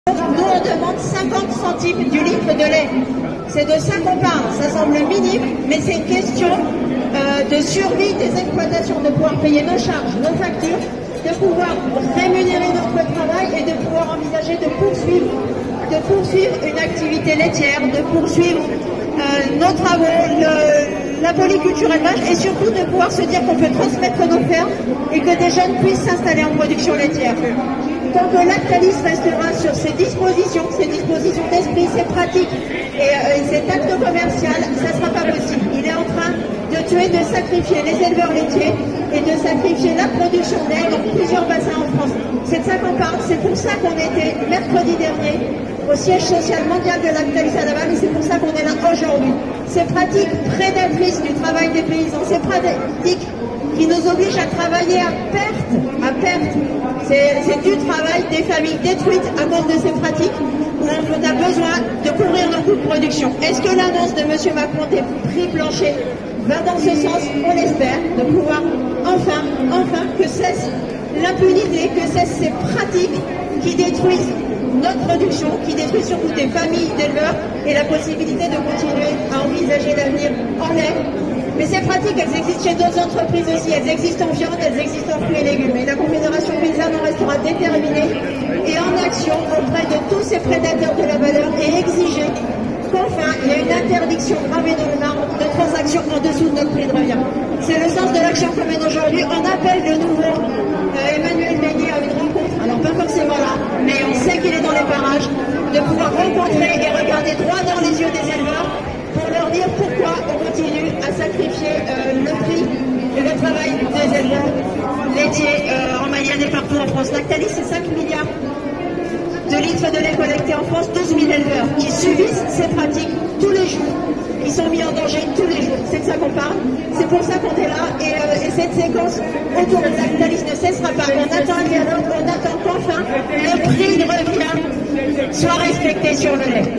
Nous, on demande 50 centimes du litre de lait. C'est de ça qu'on parle. Ça semble minime, mais c'est une question de survie des exploitations, de pouvoir payer nos charges, nos factures, de pouvoir rémunérer notre travail et de pouvoir envisager de poursuivre une activité laitière, de poursuivre nos travaux, la polyculture élevage et surtout de pouvoir se dire qu'on peut transmettre nos fermes et que des jeunes puissent s'installer en production laitière. Tant que Lactalis restera sur ses dispositions d'esprit, ses pratiques et ses actes commerciaux, ça ne sera pas possible. Il est en train de tuer, de sacrifier les éleveurs laitiers et de sacrifier la production de lait dans plusieurs bassins en France. C'est de ça qu'on parle, c'est pour ça qu'on était mercredi dernier au siège social mondial de Lactalis à Laval et c'est pour ça qu'on est là aujourd'hui. Ces pratiques prédatrices du travail des paysans, ces pratiques qui nous obligent à travailler à perte. C'est du travail des familles détruites à cause de ces pratiques où on a besoin de couvrir nos coûts de production. Est-ce que l'annonce de M. Macron des prix planchers va dans ce sens? On l'espère, de pouvoir enfin que cesse l'impunité, que cessent ces pratiques qui détruisent notre production, qui détruisent surtout des familles d'éleveurs et la possibilité de continuer à envisager l'avenir en lait. Mais ces pratiques, elles existent chez d'autres entreprises aussi. Elles existent en viande, elles existent en fruits et légumes. Et la Confédération paysanne en restera déterminée et en action auprès de tous ces prédateurs de la valeur et exiger qu'enfin, il y ait une interdiction gravée dans le marbre de transactions en dessous de notre prix de revient. C'est le sens de l'action qu'on mène aujourd'hui. On appelle de nouveau Emmanuel Beignet à une rencontre. Alors pas forcément là, mais on sait qu'il est dans les parages, de pouvoir rencontrer et regarder droit dans les yeux des éleveurs pour leur dire pourquoi on continue à sacrifier le prix et le travail des éleveurs laitiers en Mayenne et partout en France. Lactalis, c'est 5 milliards de litres de lait collectés en France, 12 000 éleveurs qui subissent ces pratiques tous les jours, qui sont mis en danger tous les jours. C'est de ça qu'on parle, c'est pour ça qu'on est là et cette séquence autour de Lactalis ne cessera pas. On attend un dialogue, on attend qu'enfin le prix de revient soit respecté sur le lait.